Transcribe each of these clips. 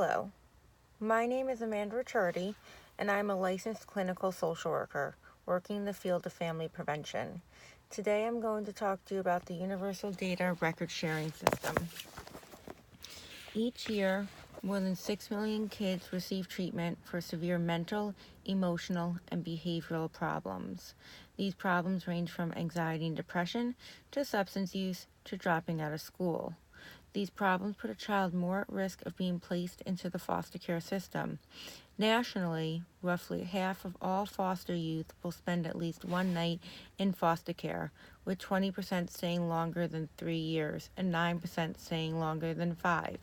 Hello, my name is Amanda Ricciardi, and I'm a licensed clinical social worker working in the field of family prevention. Today I'm going to talk to you about the Universal Data Record Sharing System. Each year, more than 6 million kids receive treatment for severe mental, emotional, and behavioral problems. These problems range from anxiety and depression to substance use to dropping out of school. These problems put a child more at risk of being placed into the foster care system. Nationally, roughly half of all foster youth will spend at least one night in foster care, with 20% staying longer than 3 years and 9% staying longer than 5.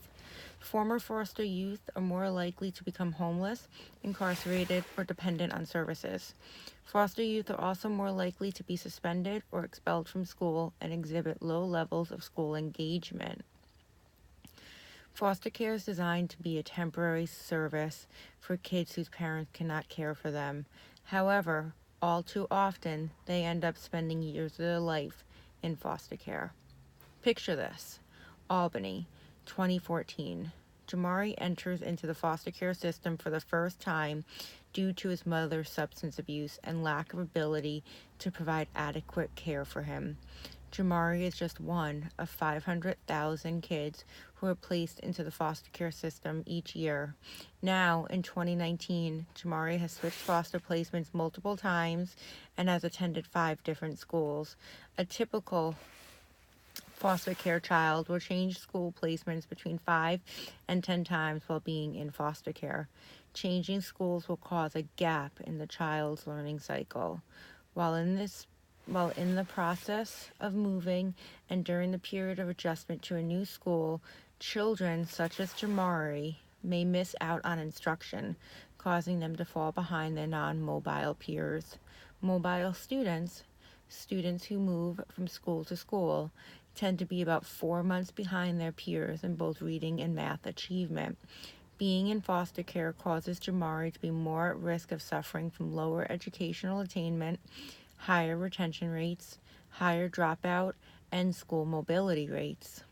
Former foster youth are more likely to become homeless, incarcerated, or dependent on services. Foster youth are also more likely to be suspended or expelled from school and exhibit low levels of school engagement. Foster care is designed to be a temporary service for kids whose parents cannot care for them. However, all too often, they end up spending years of their life in foster care. Picture this: Albany, 2014. Jamari enters into the foster care system for the first time due to his mother's substance abuse and lack of ability to provide adequate care for him. Jamari is just one of 500,000 kids who are placed into the foster care system each year. Now, in 2019, Jamari has switched foster placements multiple times and has attended 5 different schools. A typical foster care child will change school placements between 5 and 10 times while being in foster care. Changing schools will cause a gap in the child's learning cycle. While in the process of moving and during the period of adjustment to a new school, children such as Jamari may miss out on instruction, causing them to fall behind their non-mobile peers. Mobile students who move from school to school, tend to be about 4 months behind their peers in both reading and math achievement. Being in foster care causes Jamari to be more at risk of suffering from lower educational attainment, higher retention rates, higher dropout, and school mobility rates.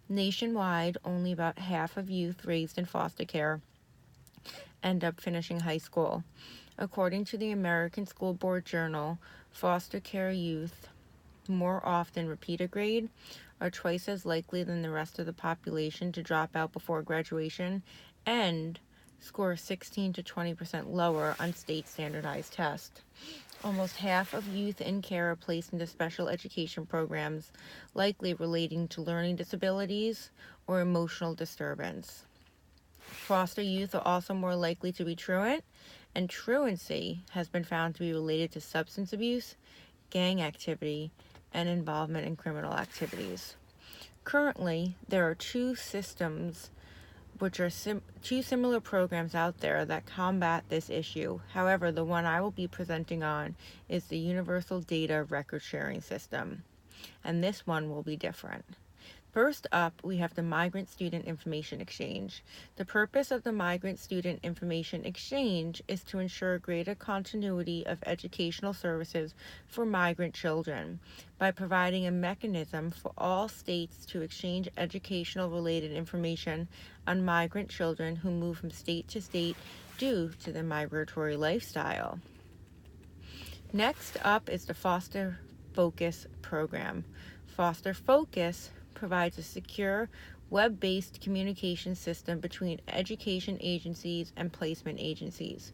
Nationwide, only about half of youth raised in foster care end up finishing high school. According to the American School Board Journal, foster care youth more often repeat a grade, are twice as likely than the rest of the population to drop out before graduation, and score 16 to 20% lower on state standardized tests. Almost half of youth in care are placed into special education programs, likely relating to learning disabilities or emotional disturbance. Foster youth are also more likely to be truant, and truancy has been found to be related to substance abuse, gang activity, and involvement in criminal activities. Currently, there are 2 systems which are 2 similar programs out there that combat this issue. However, the one I will be presenting on is the Universal Data Record Sharing System, and this one will be different. First up, we have the Migrant Student Information Exchange. The purpose of the Migrant Student Information Exchange is to ensure greater continuity of educational services for migrant children by providing a mechanism for all states to exchange educational-related information on migrant children who move from state to state due to their migratory lifestyle. Next up is the Foster Focus program. Foster Focus provides a secure, web-based communication system between education agencies and placement agencies.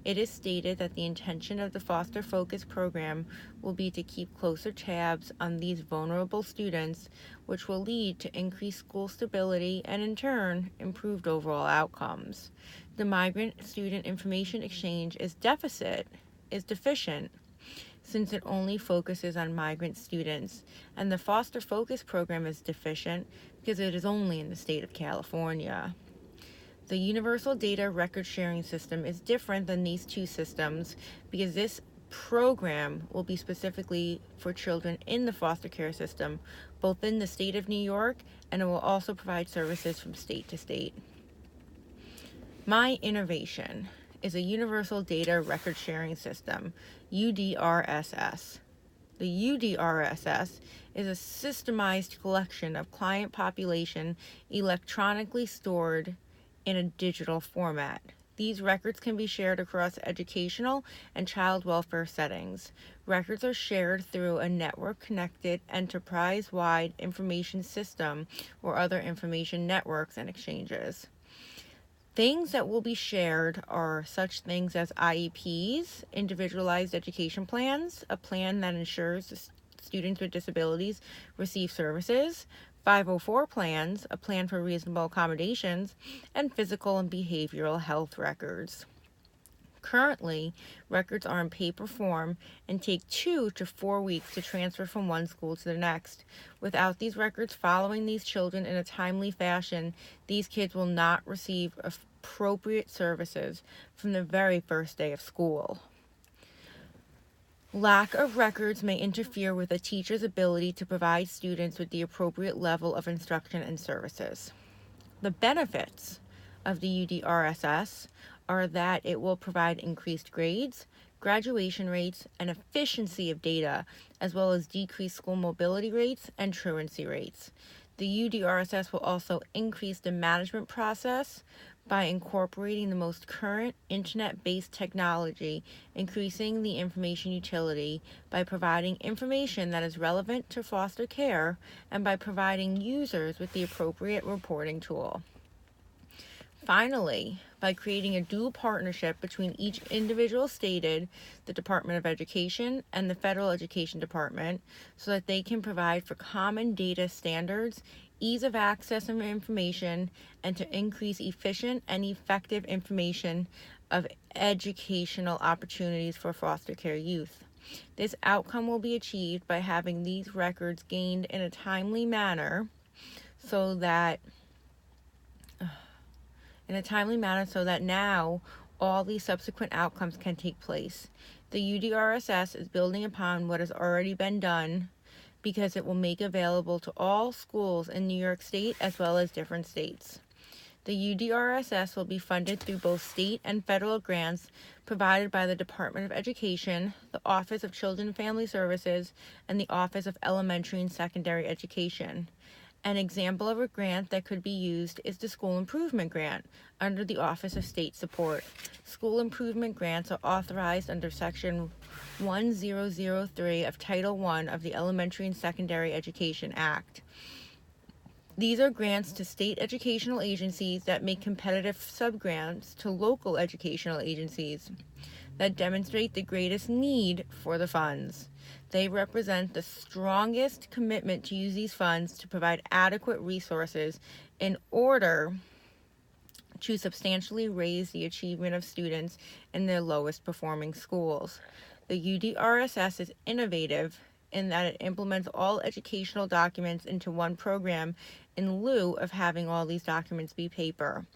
It is stated that the intention of the Foster Focus program will be to keep closer tabs on these vulnerable students, which will lead to increased school stability and, in turn, improved overall outcomes. The Migrant Student Information Exchange is deficient, since it only focuses on migrant students, and the Foster Focus program is deficient because it is only in the state of California. The Universal Data Record Sharing System is different than these 2 systems because this program will be specifically for children in the foster care system, both in the state of New York, and it will also provide services from state to state. My innovation is a Universal Data Record Sharing System, UDRSS. The UDRSS is a systemized collection of client population electronically stored in a digital format. These records can be shared across educational and child welfare settings. Records are shared through a network-connected enterprise-wide information system or other information networks and exchanges. Things that will be shared are such things as IEPs, individualized education plans, a plan that ensures students with disabilities receive services, 504 plans, a plan for reasonable accommodations, and physical and behavioral health records. Currently, records are in paper form and take 2 to 4 weeks to transfer from one school to the next. Without these records following these children in a timely fashion, these kids will not receive appropriate services from the very first day of school. Lack of records may interfere with a teacher's ability to provide students with the appropriate level of instruction and services. The benefits of the UDRSS are that it will provide increased grades, graduation rates, and efficiency of data, as well as decreased school mobility rates and truancy rates. The UDRSS will also increase the management process by incorporating the most current internet-based technology, increasing the information utility by providing information that is relevant to foster care, and by providing users with the appropriate reporting tool. Finally, by creating a dual partnership between each individual stated, the Department of Education and the Federal Education Department, so that they can provide for common data standards, ease of access of information, and to increase efficient and effective information of educational opportunities for foster care youth. This outcome will be achieved by having these records gained in a timely manner so that now all these subsequent outcomes can take place. The UDRSS is building upon what has already been done because it will make available to all schools in New York State as well as different states. The UDRSS will be funded through both state and federal grants provided by the Department of Education, the Office of Children and Family Services, and the Office of Elementary and Secondary Education. An example of a grant that could be used is the School Improvement Grant under the Office of State Support. School Improvement Grants are authorized under Section 1003 of Title I of the Elementary and Secondary Education Act. These are grants to state educational agencies that make competitive subgrants to local educational agencies that demonstrate the greatest need for the funds. They represent the strongest commitment to use these funds to provide adequate resources in order to substantially raise the achievement of students in their lowest performing schools. The UDRSS is innovative in that it implements all educational documents into one program in lieu of having all these documents be paper.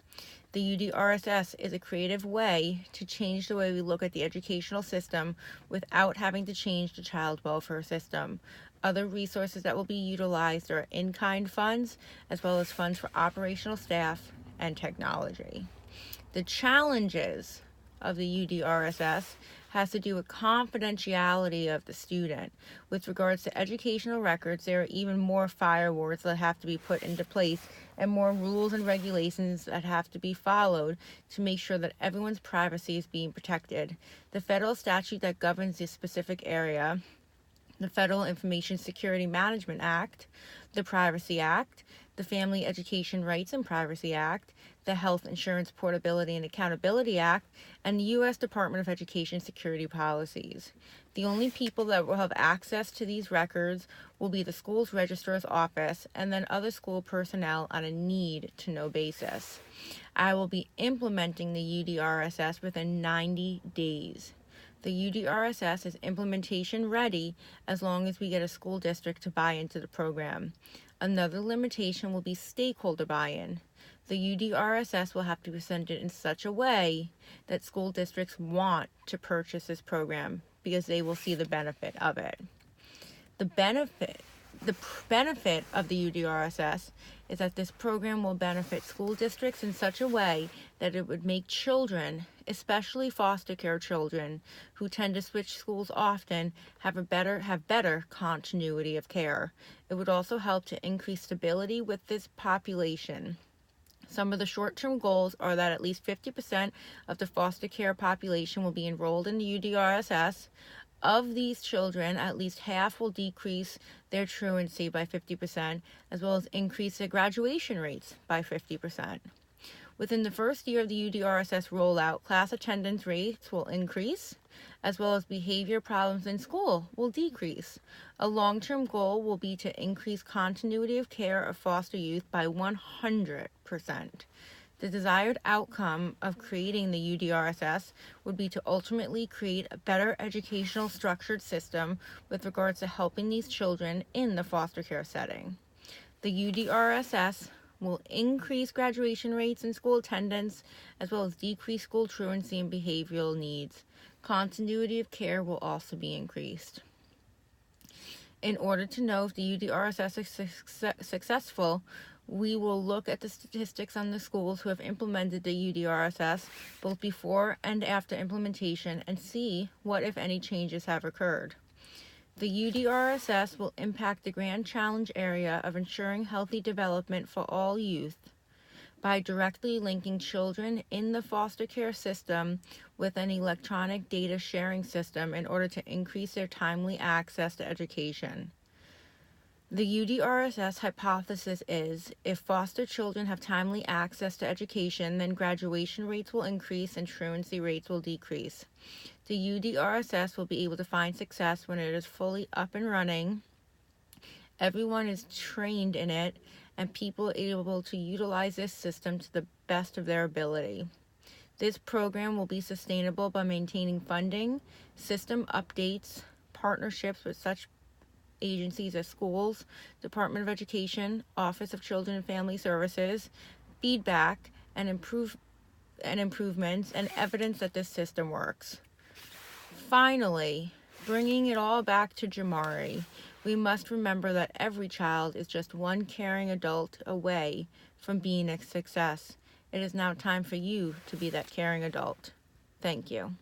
The UDRSS is a creative way to change the way we look at the educational system without having to change the child welfare system. Other resources that will be utilized are in-kind funds, as well as funds for operational staff and technology. The challenges of the UDRSS has to do with confidentiality of the student. With regards to educational records, there are even more firewalls that have to be put into place and more rules and regulations that have to be followed to make sure that everyone's privacy is being protected. The federal statute that governs this specific area, the Federal Information Security Management Act, the Privacy Act, the Family Education Rights and Privacy Act, the Health Insurance Portability and Accountability Act, and the U.S. Department of Education security policies. The only people that will have access to these records will be the school's registrar's office and then other school personnel on a need-to-know basis. I will be implementing the UDRSS within 90 days. The UDRSS is implementation ready as long as we get a school district to buy into the program. Another limitation will be stakeholder buy-in. The UDRSS will have to be presented in such a way that school districts want to purchase this program because they will see the benefit of it. The benefit of the UDRSS is that this program will benefit school districts in such a way that it would make children, especially foster care children, who tend to switch schools often, have better continuity of care. It would also help to increase stability with this population. Some of the short-term goals are that at least 50% of the foster care population will be enrolled in the UDRSS. Of these children, at least half will decrease their truancy by 50%, as well as increase their graduation rates by 50%. Within the first year of the UDRSS rollout, class attendance rates will increase, as well as behavior problems in school will decrease. A long-term goal will be to increase continuity of care of foster youth by 100%. The desired outcome of creating the UDRSS would be to ultimately create a better educational structured system with regards to helping these children in the foster care setting. The UDRSS will increase graduation rates and school attendance, as well as decrease school truancy and behavioral needs. Continuity of care will also be increased. In order to know if the UDRSS is successful, we will look at the statistics on the schools who have implemented the UDRSS, both before and after implementation, and see what, if any, changes have occurred. The UDRSS will impact the grand challenge area of ensuring healthy development for all youth by directly linking children in the foster care system with an electronic data sharing system in order to increase their timely access to education. The UDRSS hypothesis is, if foster children have timely access to education, then graduation rates will increase and truancy rates will decrease. The UDRSS will be able to find success when it is fully up and running, everyone is trained in it, and people are able to utilize this system to the best of their ability. This program will be sustainable by maintaining funding, system updates, partnerships with such agencies as schools, Department of Education, Office of Children and Family Services, feedback and improvements, and evidence that this system works. Finally, bringing it all back to Jamari, we must remember that every child is just one caring adult away from being a success. It is now time for you to be that caring adult. Thank you.